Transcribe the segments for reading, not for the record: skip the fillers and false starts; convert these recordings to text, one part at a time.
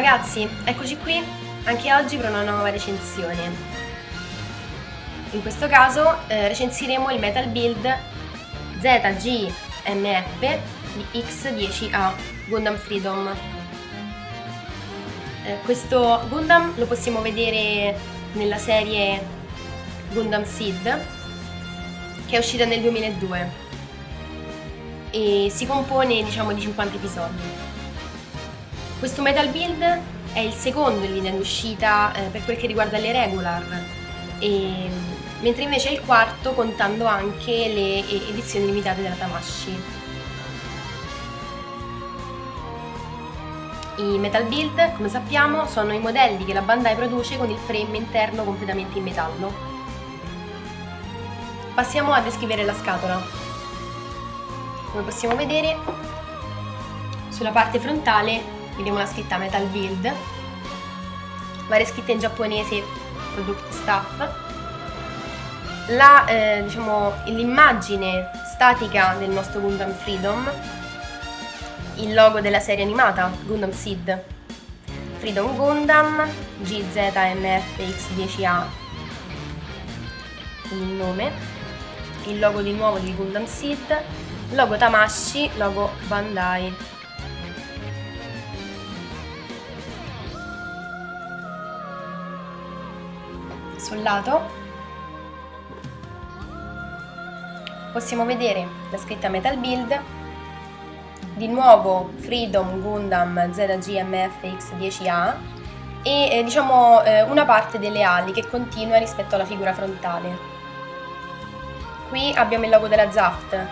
ragazzi, eccoci qui anche oggi per una nuova recensione. In questo caso recensiremo il Metal Build ZGMF di X10A Gundam Freedom. Questo Gundam lo possiamo vedere nella serie Gundam Seed, che è uscita nel 2002 e si compone, diciamo, di 50 episodi. Questo Metal Build è il secondo in linea d'uscita per quel che riguarda le regular, mentre invece è il quarto contando anche le edizioni limitate della Tamashii. I Metal Build, come sappiamo, sono i modelli che la Bandai produce con il frame interno completamente in metallo. Passiamo a descrivere la scatola. Come possiamo vedere, sulla parte frontale vediamo la scritta Metal Build, varie scritte in giapponese, Product Stuff, l'immagine statica del nostro Gundam Freedom, il logo della serie animata Gundam Seed, Freedom Gundam, GZMF-X10A, il nome, il logo di nuovo di Gundam Seed, logo Tamashii, logo Bandai. Sul lato possiamo vedere la scritta Metal Build, di nuovo Freedom Gundam ZGMF X10A e una parte delle ali che continua rispetto alla figura frontale. Qui abbiamo il logo della ZAFT,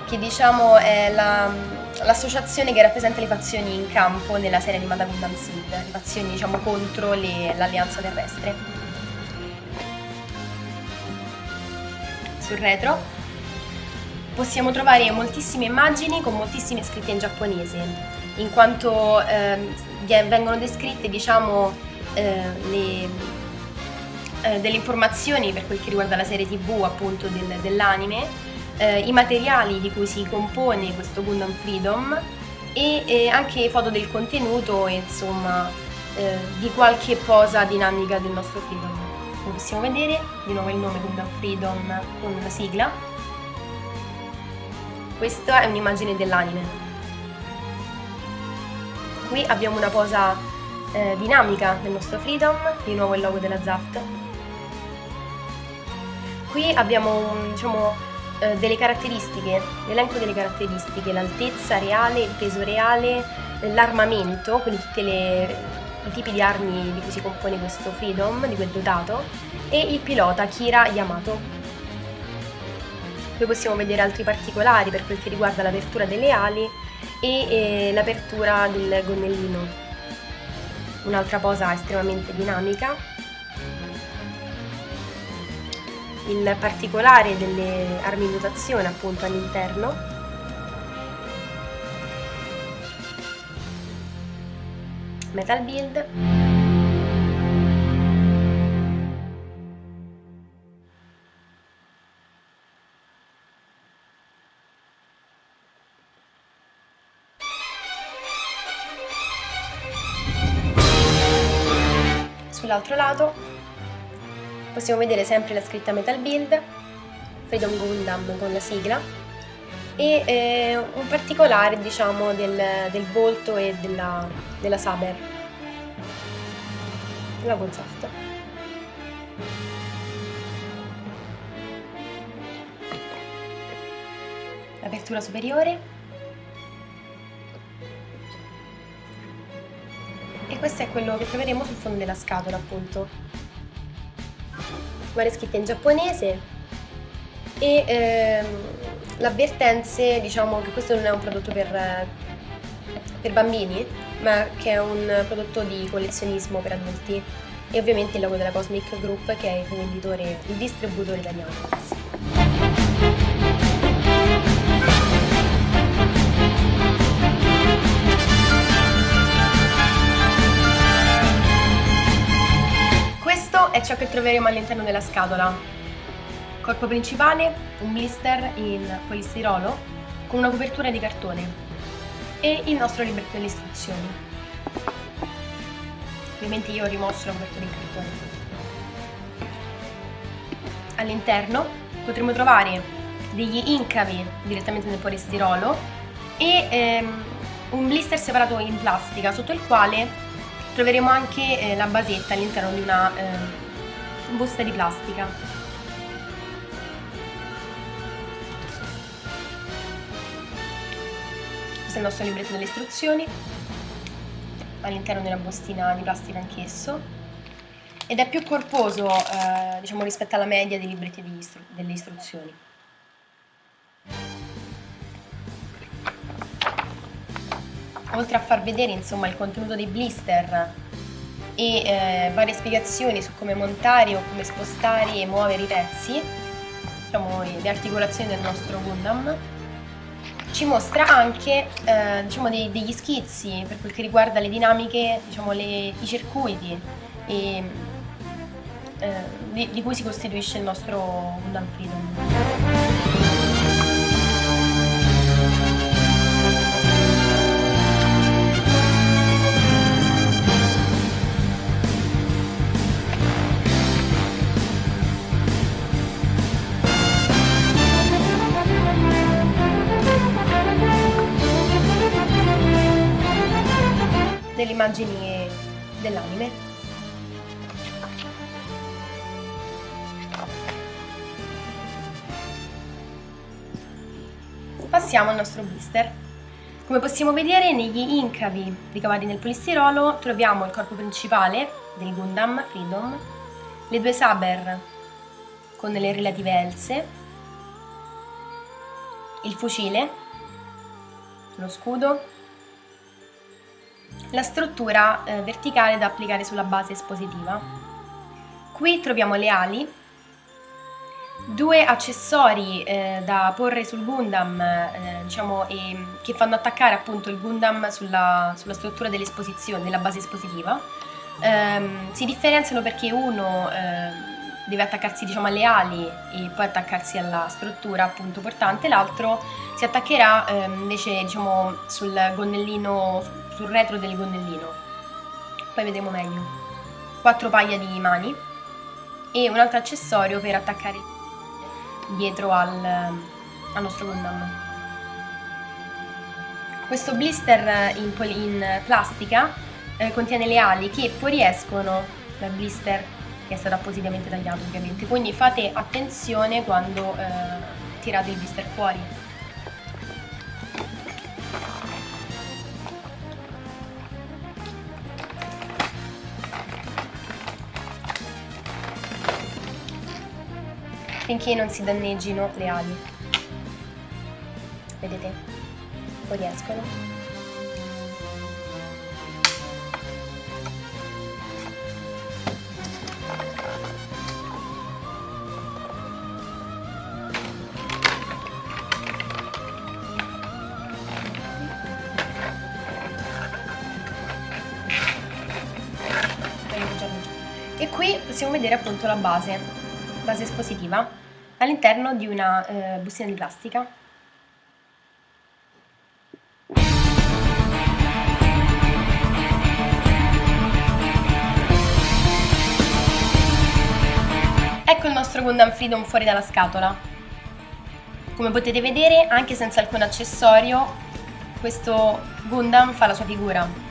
che è l'associazione che rappresenta le fazioni in campo nella serie animata Gundam Seed, le fazioni contro l'alleanza terrestre. Sul retro possiamo trovare moltissime immagini con moltissime scritte in giapponese, in quanto vengono descritte delle informazioni per quel che riguarda la serie TV appunto dell'anime, i materiali di cui si compone questo Gundam Freedom e anche foto del contenuto e di qualche posa dinamica del nostro Freedom. Come possiamo vedere, di nuovo il nome Gundam Freedom con la sigla. Questa è un'immagine dell'anime. Qui abbiamo una posa dinamica del nostro Freedom, di nuovo il logo della ZAFT. Qui abbiamo delle caratteristiche, l'elenco delle caratteristiche, l'altezza reale, il peso reale, l'armamento, quindi tutti i tipi di armi di cui si compone questo Freedom, di quel dotato, e il pilota Kira Yamato. Poi possiamo vedere altri particolari per quel che riguarda l'apertura delle ali e l'apertura del gonnellino. Un'altra posa estremamente dinamica. Il particolare delle armi in dotazione appunto all'interno. Metal Build. Sull'altro lato possiamo vedere sempre la scritta Metal Build, Freedom Gundam con la sigla e un particolare del volto e della Saber, la Gonzaft. L'apertura superiore. E questo è quello che troveremo sul fondo della scatola, appunto. Varie scritte in giapponese e l'avvertenze, che questo non è un prodotto per bambini, ma che è un prodotto di collezionismo per adulti, e ovviamente il logo della Cosmic Group, che è il distributore italiano. È ciò che troveremo all'interno della scatola. Corpo principale, un blister in polistirolo con una copertura di cartone e il nostro libretto delle istruzioni. Ovviamente io ho rimosso la copertura in cartone. All'interno potremo trovare degli incavi direttamente nel polistirolo e un blister separato in plastica, sotto il quale troveremo anche la basetta all'interno di una busta di plastica. Questo è il nostro libretto delle istruzioni, all'interno di una bustina di plastica anch'esso, ed è più corposo diciamo rispetto alla media dei libretti delle istruzioni. Oltre a far vedere insomma il contenuto dei blister e varie spiegazioni su come montare o come spostare e muovere i pezzi, diciamo le articolazioni del nostro Gundam, ci mostra anche diciamo degli schizzi per quel che riguarda le dinamiche, diciamo i circuiti e, di cui si costituisce il nostro Gundam Freedom. Delle immagini dell'anime. Passiamo al nostro blister. Come possiamo vedere, negli incavi ricavati nel polistirolo troviamo il corpo principale del Gundam Freedom, le due saber con le relative else, il fucile, lo scudo, la struttura verticale da applicare sulla base espositiva. Qui troviamo le ali, due accessori da porre sul Gundam, diciamo, che fanno attaccare appunto il Gundam sulla struttura dell'esposizione, della base espositiva. Si differenziano perché uno deve attaccarsi, diciamo, alle ali e poi attaccarsi alla struttura appunto portante, l'altro si attaccherà invece, diciamo, sul gonnellino, sul retro del gonnellino. Poi vedremo meglio. 4 paia di mani e un altro accessorio per attaccare dietro al nostro Gundam. Questo blister in plastica contiene le ali che fuoriescono dal blister che è stato appositamente tagliato, ovviamente, quindi fate attenzione quando tirate il blister fuori. Finché non si danneggino le ali. Vedete? Fuoriescono. E qui possiamo vedere appunto la base espositiva all'interno di una bustina di plastica. Ecco il nostro Gundam Freedom fuori dalla scatola. Come potete vedere, anche senza alcun accessorio, questo Gundam fa la sua figura.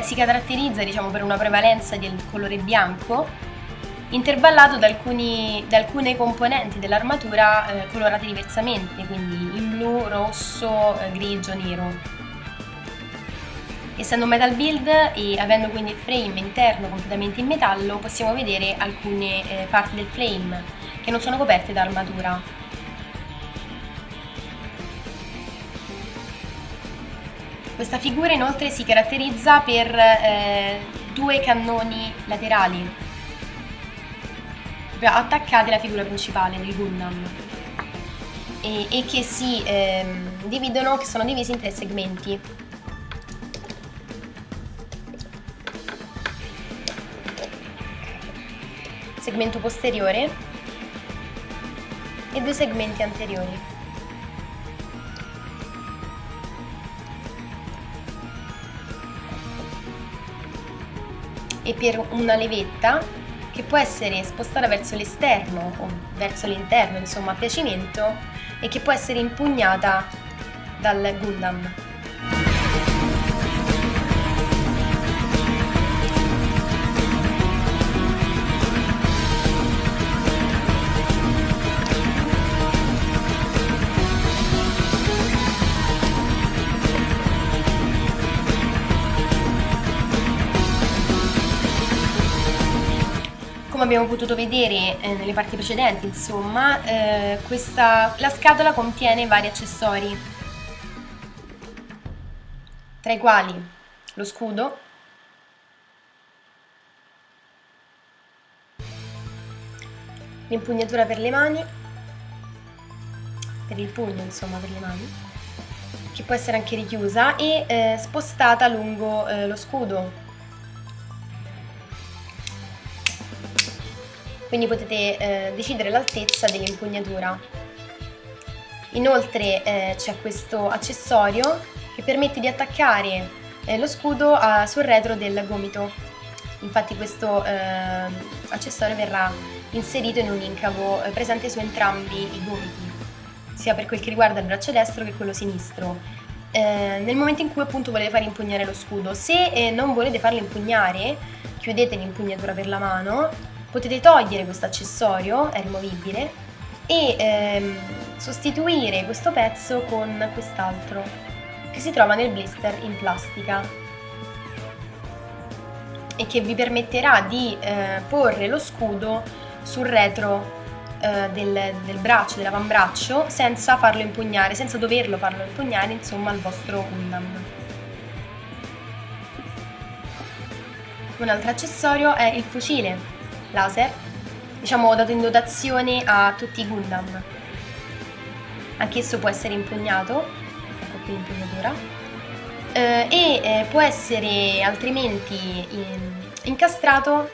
Si caratterizza, diciamo, per una prevalenza del colore bianco, intervallato da alcune componenti dell'armatura colorate diversamente, quindi in blu, rosso, grigio, nero. Essendo un metal build e avendo quindi il frame interno completamente in metallo, possiamo vedere alcune parti del frame che non sono coperte da armatura. Questa figura inoltre si caratterizza per due cannoni laterali attaccati alla figura principale del Gundam e che si dividono, che sono divisi in 3 segmenti. Segmento posteriore e 2 segmenti anteriori. e per una levetta che può essere spostata verso l'esterno o verso l'interno, insomma a piacimento, e che può essere impugnata dal Gundam. Come abbiamo potuto vedere nelle parti precedenti, insomma, la scatola contiene vari accessori, tra i quali lo scudo, l'impugnatura per le mani, per il pugno, insomma, per le mani, che può essere anche richiusa e spostata lungo lo scudo. Quindi potete decidere l'altezza dell'impugnatura. Inoltre c'è questo accessorio che permette di attaccare lo scudo sul retro del gomito. Infatti questo accessorio verrà inserito in un incavo presente su entrambi i gomiti, sia per quel che riguarda il braccio destro che quello sinistro. Nel momento in cui appunto volete far impugnare lo scudo, se non volete farlo impugnare, chiudete l'impugnatura per la mano, potete togliere questo accessorio, è rimovibile, e sostituire questo pezzo con quest'altro che si trova nel blister in plastica e che vi permetterà di porre lo scudo sul retro del braccio, dell'avambraccio, senza farlo impugnare, senza doverlo farlo impugnare, insomma, al vostro Gundam. Un altro accessorio è il fucile laser, diciamo dato in dotazione a tutti i Gundam. Anch'esso può essere impugnato, ecco qui l'impugnatura, e può essere altrimenti incastrato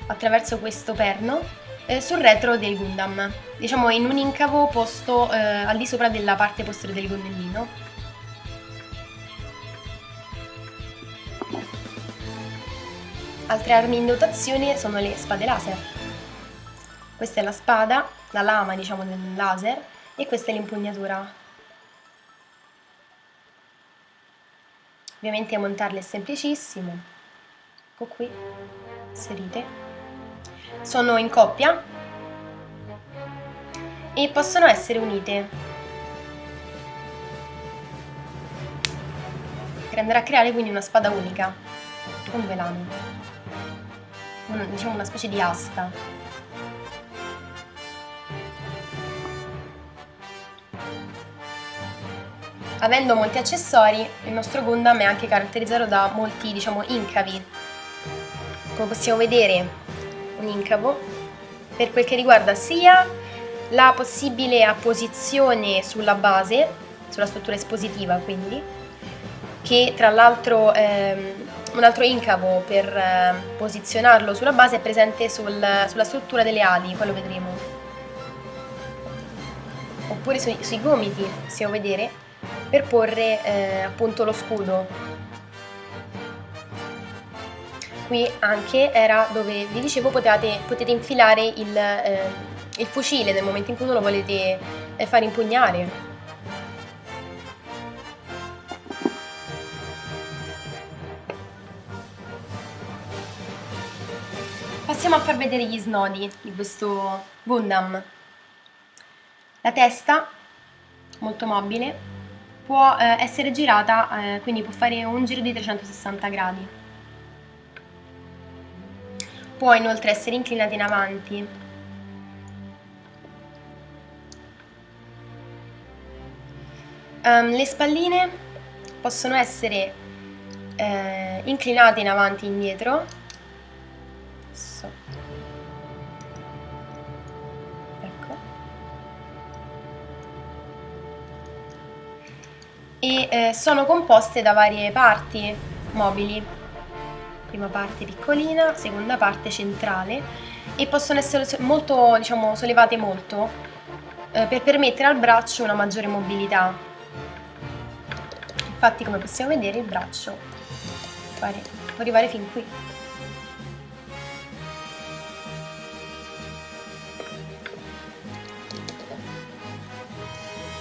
attraverso questo perno sul retro del Gundam, diciamo in un incavo posto al di sopra della parte posteriore del gonnellino. Altre armi in dotazione sono le spade laser. Questa è la spada, la lama diciamo del laser, e questa è l'impugnatura. Ovviamente montarle è semplicissimo. Ecco qui, inserite. Sono in coppia e possono essere unite per andare a creare quindi una spada unica con due lame. Diciamo una specie di asta. Avendo molti accessori, il nostro Gundam è anche caratterizzato da molti, diciamo, incavi. Come possiamo vedere, un incavo per quel che riguarda sia la possibile apposizione sulla base, sulla struttura espositiva quindi, che tra l'altro un altro incavo per posizionarlo sulla base è presente sulla struttura delle ali, poi lo vedremo. Oppure sui gomiti, possiamo vedere, per porre appunto lo scudo. Qui anche era dove vi dicevo potete infilare il fucile nel momento in cui non lo volete far impugnare. Passiamo a far vedere gli snodi di questo Gundam. La testa, molto mobile, può essere girata, quindi può fare un giro di 360 gradi. Può inoltre essere inclinata in avanti. Le spalline possono essere inclinate in avanti e indietro. Ecco. E sono composte da varie parti mobili, prima parte piccolina, seconda parte centrale, e possono essere molto, diciamo, sollevate molto per permettere al braccio una maggiore mobilità. Infatti, come possiamo vedere, il braccio può arrivare fin qui.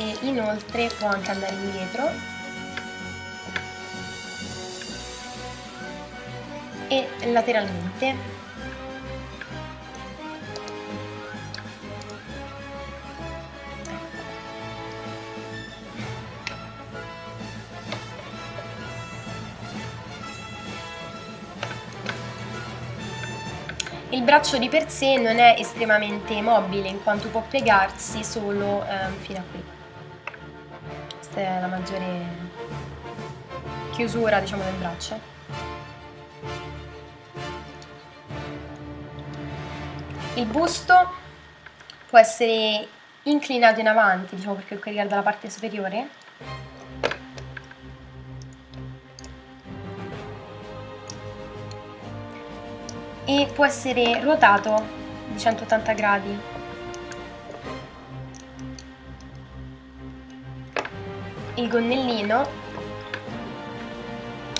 e inoltre può anche andare indietro e lateralmente. Il braccio di per sé non è estremamente mobile in quanto può piegarsi solo fino a qui. Questa è la maggiore chiusura, diciamo, del braccio. Il busto può essere inclinato in avanti, diciamo, perché riguarda la parte superiore. E può essere ruotato di 180 gradi. Il gonnellino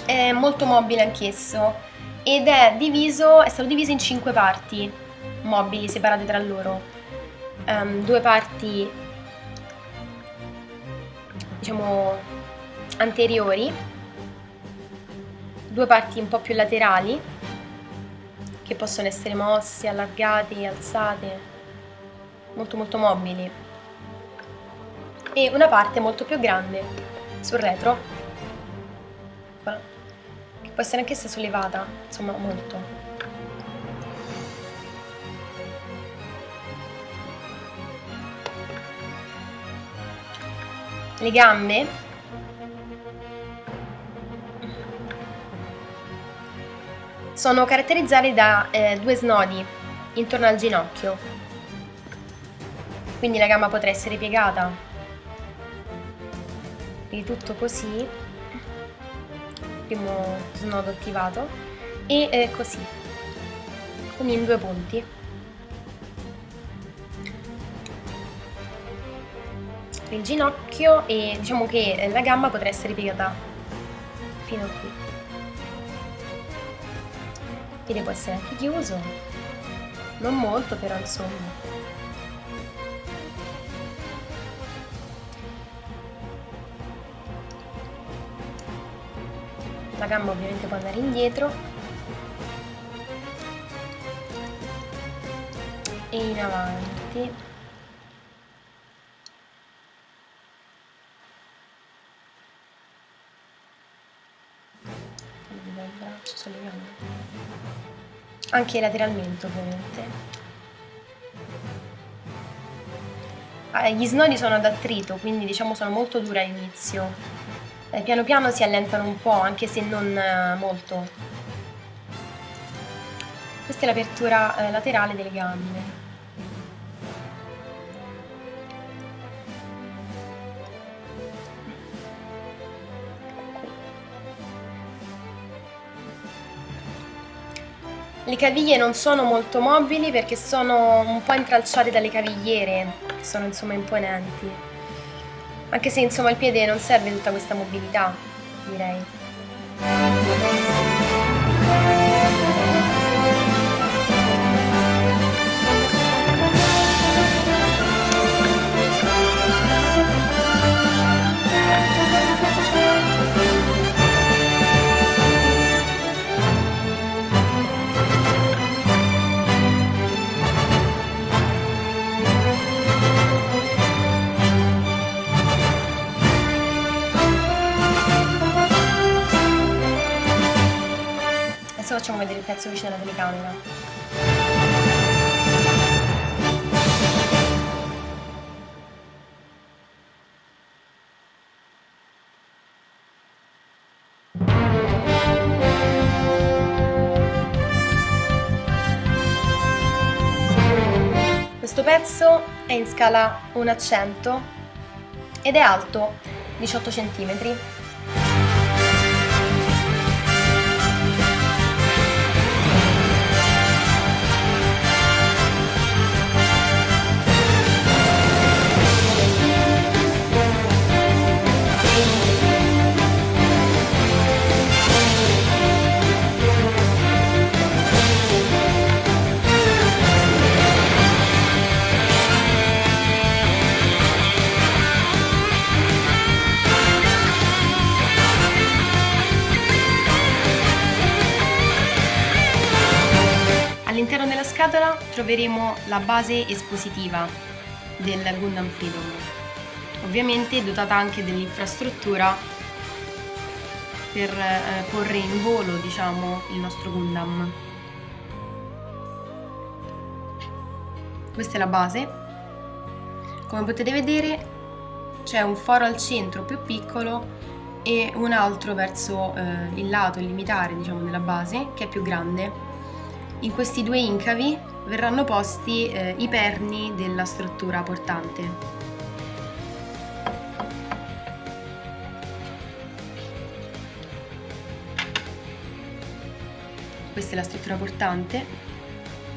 è molto mobile anch'esso ed è stato diviso in 5 parti mobili separate tra loro. 2 parti, diciamo, anteriori, 2 parti un po' più laterali che possono essere mosse, allargate, alzate, molto molto mobili, e una parte molto più grande sul retro, che può essere anch'essa sollevata, insomma molto. Le gambe sono caratterizzate da 2 snodi intorno al ginocchio, quindi la gamba potrà essere piegata di tutto così, primo snodo attivato, e così, quindi in 2 punti. Il ginocchio, e diciamo che la gamba potrà essere piegata fino a qui. Il piede può essere anche chiuso, non molto, però insomma. La gamba ovviamente può andare indietro e in avanti. Il braccio sulle gambe. Anche lateralmente, ovviamente. Gli snodi sono ad attrito, quindi diciamo sono molto duri all'inizio. Piano piano si allentano un po', anche se non molto. Questa è l'apertura laterale delle gambe. Le caviglie non sono molto mobili perché sono un po' intralciate dalle cavigliere, che sono insomma imponenti. Anche se insomma il piede non serve tutta questa mobilità, direi. Adesso facciamo vedere il pezzo vicino alla telecamera. Questo pezzo è in scala 1 a 100 ed è alto 18 cm. scatola troveremo la base espositiva del Gundam Freedom, ovviamente dotata anche dell'infrastruttura per porre in volo, diciamo, il nostro Gundam. Questa è la base. Come potete vedere c'è un foro al centro più piccolo e un altro verso il lato, il limitare, diciamo, della base, che è più grande. In questi due incavi verranno posti i perni della struttura portante. Questa è la struttura portante.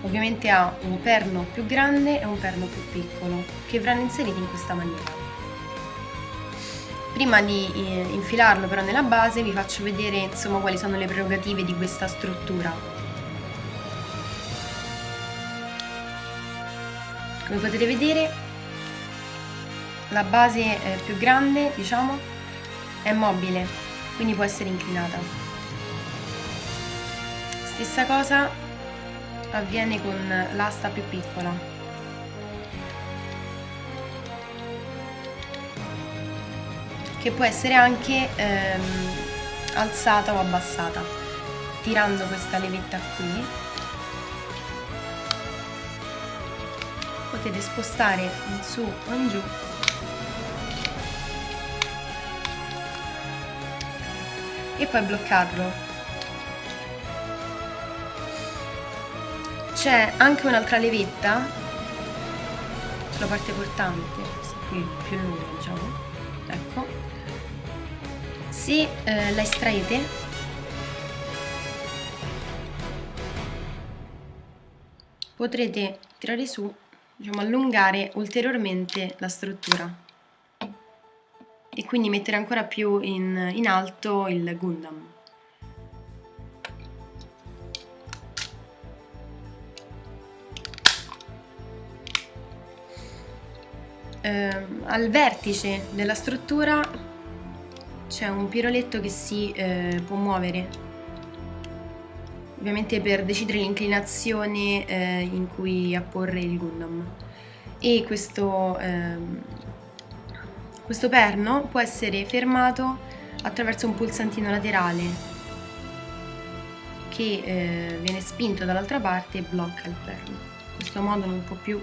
Ovviamente ha un perno più grande e un perno più piccolo che verranno inseriti in questa maniera. Prima di infilarlo però nella base vi faccio vedere, insomma, quali sono le prerogative di questa struttura. Come potete vedere la base più grande, diciamo, è mobile, quindi può essere inclinata. Stessa cosa avviene con l'asta più piccola. Che può essere anche alzata o abbassata. Tirando questa levetta qui potete spostare in su o in giù e poi bloccarlo. C'è anche un'altra levetta sulla parte portante, questa qui più lunga, diciamo, ecco. Se la estraete, potrete tirare su, diciamo, allungare ulteriormente la struttura e quindi mettere ancora più in alto il Gundam. Al vertice della struttura c'è un piroletto che si può muovere, ovviamente per decidere l'inclinazione in cui apporre il Gundam, e questo perno può essere fermato attraverso un pulsantino laterale che viene spinto dall'altra parte e blocca il perno. In questo modo non può più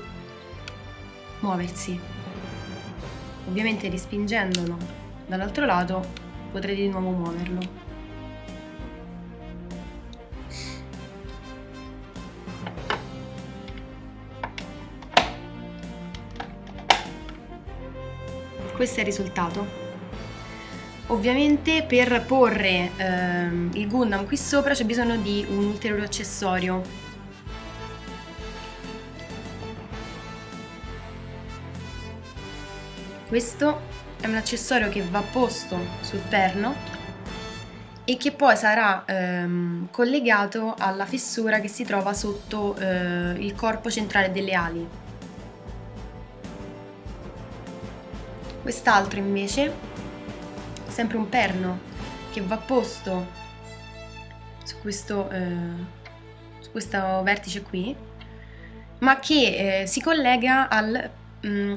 muoversi. Ovviamente respingendolo dall'altro lato potrete di nuovo muoverlo. Questo è il risultato. Ovviamente per porre il Gundam qui sopra c'è bisogno di un ulteriore accessorio. Questo è un accessorio che va posto sul perno e che poi sarà collegato alla fessura che si trova sotto il corpo centrale delle ali. Quest'altro invece, sempre un perno che va posto su questo vertice qui, ma che si collega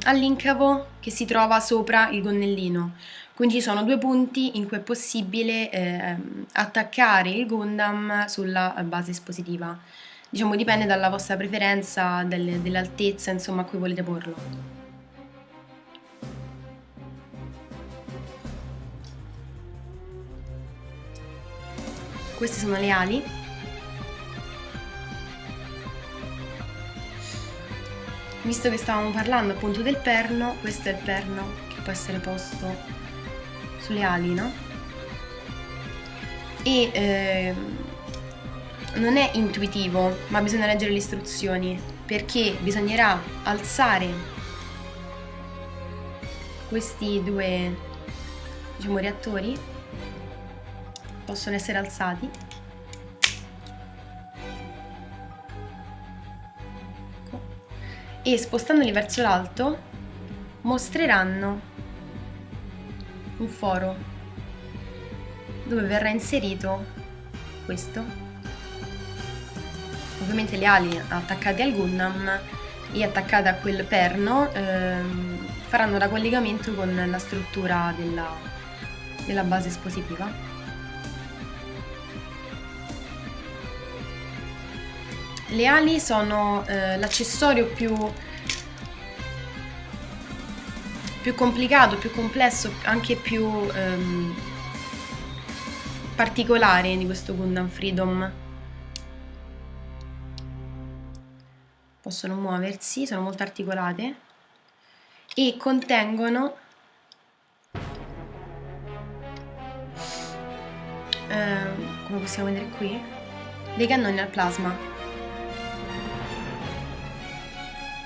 all'incavo che si trova sopra il gonnellino. Quindi ci sono due punti in cui è possibile attaccare il Gundam sulla base espositiva. Diciamo, dipende dalla vostra preferenza, dell'altezza, insomma, a cui volete porlo. Queste sono le ali. Visto che stavamo parlando appunto del perno, questo è il perno che può essere posto sulle ali, no? E non è intuitivo, ma bisogna leggere le istruzioni, perché bisognerà alzare questi due, diciamo, reattori. Possono essere alzati. E spostandoli verso l'alto mostreranno un foro dove verrà inserito questo, ovviamente le ali attaccate al Gundam e attaccate a quel perno faranno da collegamento con la struttura della base espositiva. Le ali sono l'accessorio più complicato, più complesso, anche più particolare di questo Gundam Freedom. Possono muoversi, sono molto articolate e contengono come possiamo vedere qui, dei cannoni al plasma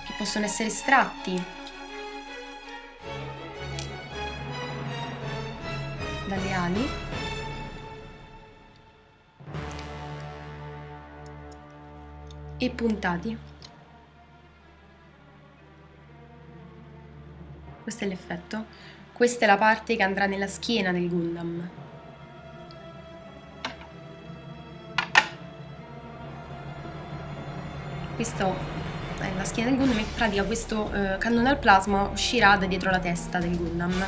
che possono essere estratti dalle ali e puntati. Questo è l'effetto. Questa è la parte che andrà nella schiena del Gundam. Questo è la schiena del Gundam e in pratica questo cannone al plasma uscirà da dietro la testa del Gundam.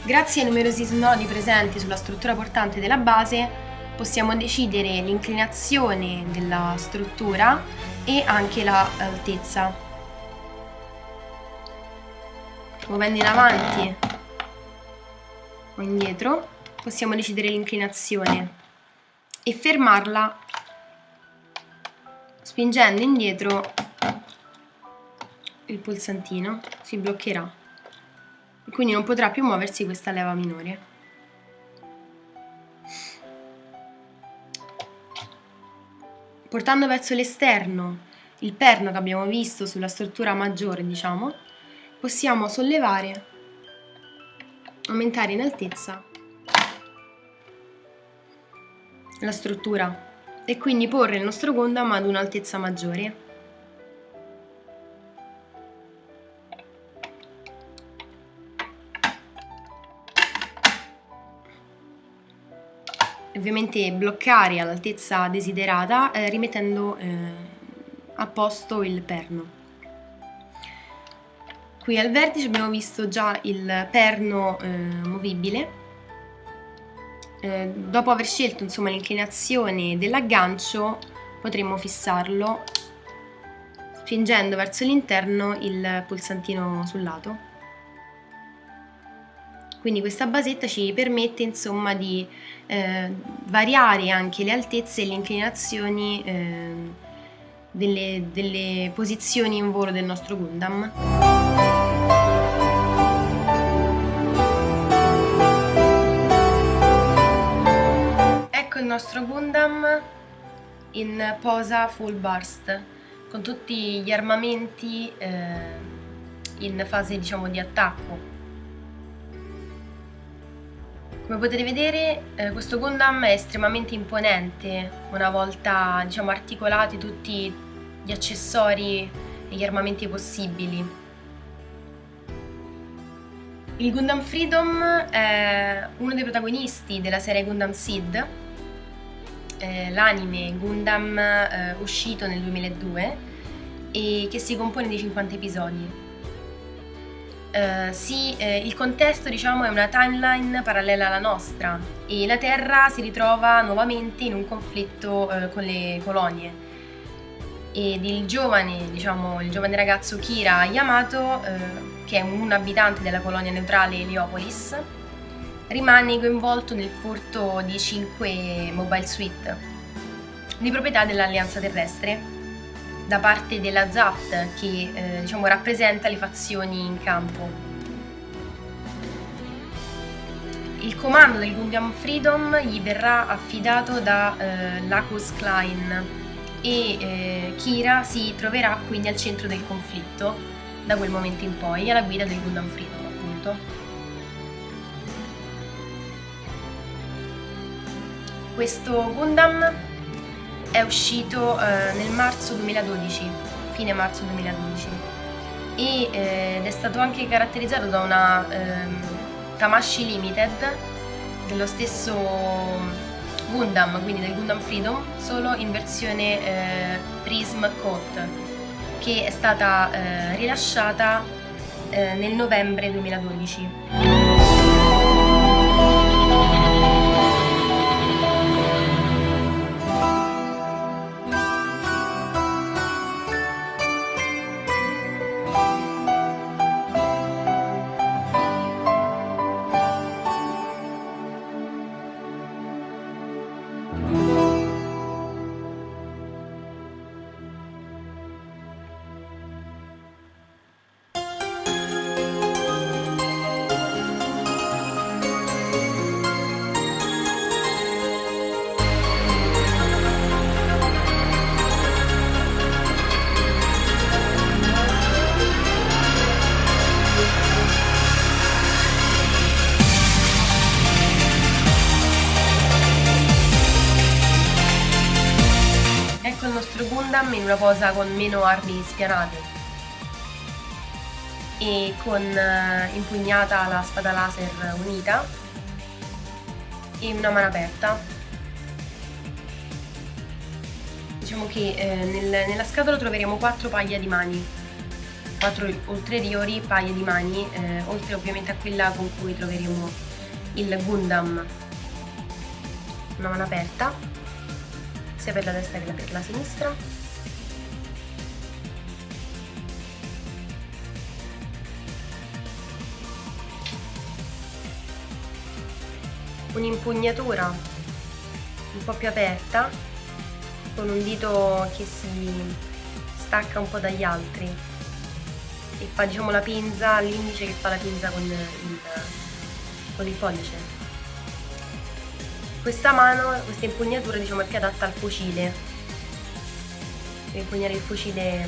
Grazie ai numerosi snodi presenti sulla struttura portante della base possiamo decidere l'inclinazione della struttura e anche l'altezza. Muovendo in avanti o indietro possiamo decidere l'inclinazione e fermarla spingendo indietro il pulsantino, si bloccherà. Quindi non potrà più muoversi questa leva minore. Portando verso l'esterno il perno che abbiamo visto sulla struttura maggiore, diciamo, possiamo sollevare, aumentare in altezza la struttura e quindi porre il nostro Gundam ad un'altezza maggiore. Ovviamente bloccare all'altezza desiderata rimettendo a posto il perno. Qui al vertice abbiamo visto già il perno movibile. Dopo aver scelto insomma l'inclinazione dell'aggancio potremo fissarlo spingendo verso l'interno il pulsantino sul lato. Quindi questa basetta ci permette insomma di variare anche le altezze e le inclinazioni delle posizioni in volo del nostro Gundam. Ecco il nostro Gundam in posa full burst con tutti gli armamenti in fase, diciamo, di attacco. Come potete vedere questo Gundam è estremamente imponente una volta, diciamo, articolati tutti gli accessori e gli armamenti possibili. Il Gundam Freedom è uno dei protagonisti della serie Gundam Seed, l'anime Gundam uscito nel 2002 e che si compone di 50 episodi. Il contesto, diciamo, è una timeline parallela alla nostra e la Terra si ritrova nuovamente in un conflitto con le colonie ed il giovane ragazzo Kira Yamato, che è un abitante della colonia neutrale Heliopolis, rimane coinvolto nel furto di 5 mobile suite di proprietà dell'Alleanza Terrestre da parte della ZAFT che diciamo rappresenta le fazioni in campo. Il comando del Gundam Freedom gli verrà affidato da Lacus Clyne, e Kira si troverà quindi al centro del conflitto da quel momento in poi, alla guida del Gundam Freedom, appunto. Questo Gundam è uscito nel marzo 2012, fine marzo 2012, ed è stato anche caratterizzato da una Tamashii Limited dello stesso Gundam, quindi del Gundam Freedom, solo in versione Prism Coat, che è stata rilasciata nel novembre 2012. Ecco il nostro Gundam in una posa con meno armi spianate e con impugnata la spada laser unita e una mano aperta. Diciamo che nella scatola troveremo 4 paia di mani, 4 ulteriori paia di mani, oltre ovviamente a quella con cui troveremo il Gundam. Una mano aperta sia per la destra che per la sinistra. Un'impugnatura un po' più aperta, con un dito che si stacca un po' dagli altri e fa, diciamo, la pinza, l'indice che fa la pinza con il pollice. Questa impugnatura, diciamo, è più adatta al fucile, per impugnare il fucile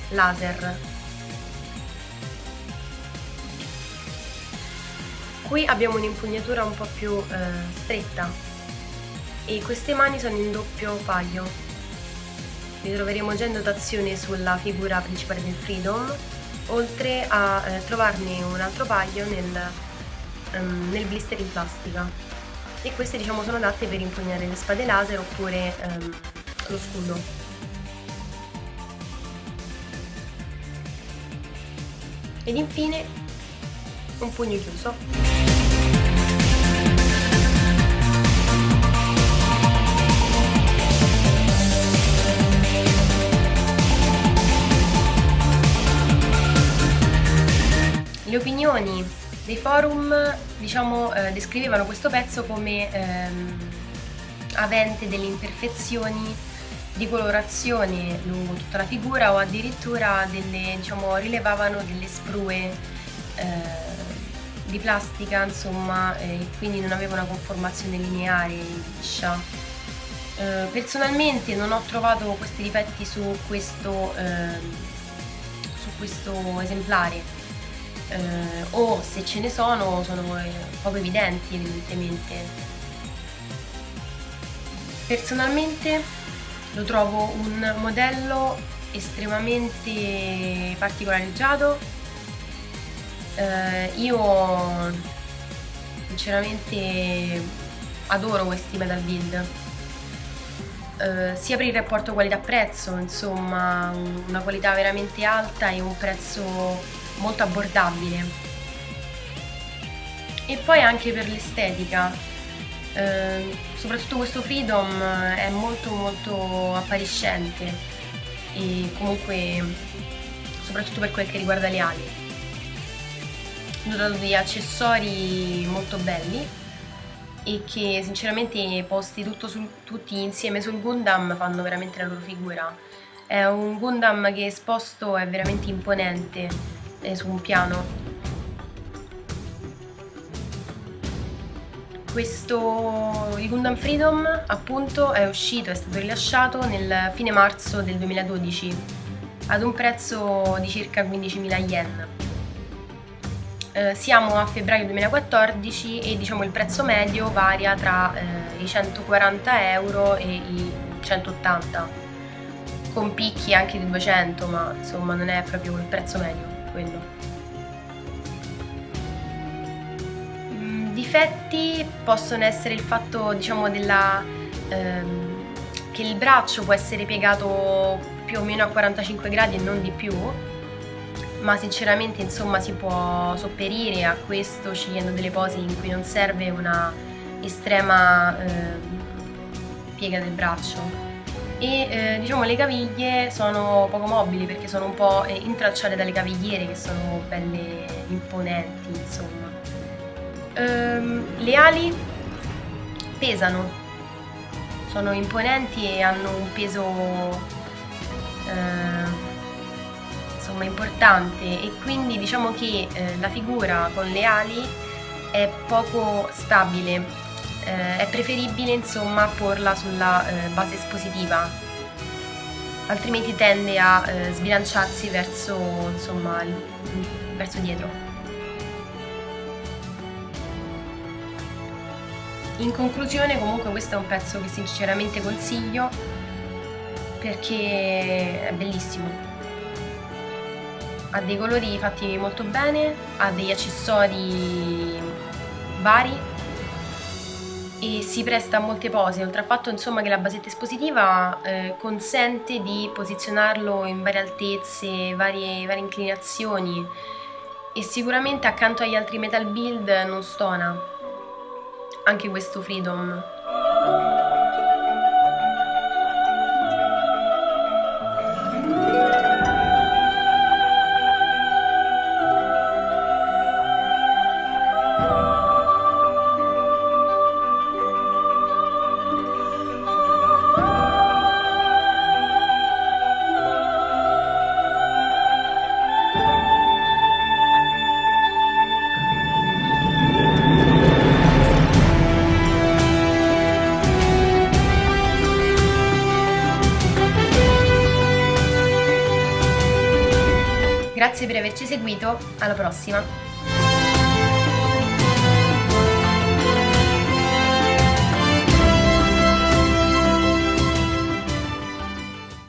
laser. Qui abbiamo un'impugnatura un po' più stretta e queste mani sono in doppio paio. Le troveremo già in dotazione sulla figura principale del Freedom, oltre a trovarne un altro paio nel blister in plastica. E queste, diciamo, sono adatte per impugnare le spade laser oppure lo scudo. Ed infine un pugno chiuso. Le opinioni dei forum, diciamo, descrivevano questo pezzo come avente delle imperfezioni di colorazione lungo tutta la figura, o addirittura diciamo, rilevavano delle sprue di plastica, insomma, e quindi non aveva una conformazione lineare, liscia. Personalmente non ho trovato questi difetti su questo esemplare. O se ce ne sono poco evidenti, evidentemente. Personalmente lo trovo un modello estremamente particolareggiato. Io sinceramente adoro questi Metal Build, sia per il rapporto qualità-prezzo, insomma, una qualità veramente alta e un prezzo molto abbordabile, e poi anche per l'estetica. Soprattutto questo Freedom è molto molto appariscente, e comunque soprattutto per quel che riguarda le ali, dotato di accessori molto belli e che sinceramente posti tutti insieme sul Gundam fanno veramente la loro figura. È un Gundam che esposto è veramente imponente su un piano. il Gundam Freedom appunto è stato rilasciato nel fine marzo del 2012 ad un prezzo di circa 15.000 yen. Siamo a febbraio 2014 e diciamo il prezzo medio varia tra i 140 euro e i 180, con picchi anche di 200, ma insomma non è proprio il prezzo medio quello. Difetti possono essere il fatto, diciamo, che il braccio può essere piegato più o meno a 45 gradi e non di più, ma sinceramente insomma si può sopperire a questo scegliendo delle pose in cui non serve una estrema piega del braccio. E diciamo le caviglie sono poco mobili perché sono un po' intralciate dalle cavigliere che sono belle imponenti, insomma. Le ali pesano, sono imponenti e hanno un peso insomma importante, e quindi diciamo che la figura con le ali è poco stabile, è preferibile insomma porla sulla base espositiva, altrimenti tende a sbilanciarsi verso dietro. In conclusione, comunque questo è un pezzo che sinceramente consiglio perché è bellissimo. Ha dei colori fatti molto bene, ha degli accessori vari e si presta a molte pose, oltre al fatto insomma che la basetta espositiva consente di posizionarlo in varie altezze, varie inclinazioni, e sicuramente accanto agli altri metal build non stona anche questo Freedom. Grazie per averci seguito, alla prossima!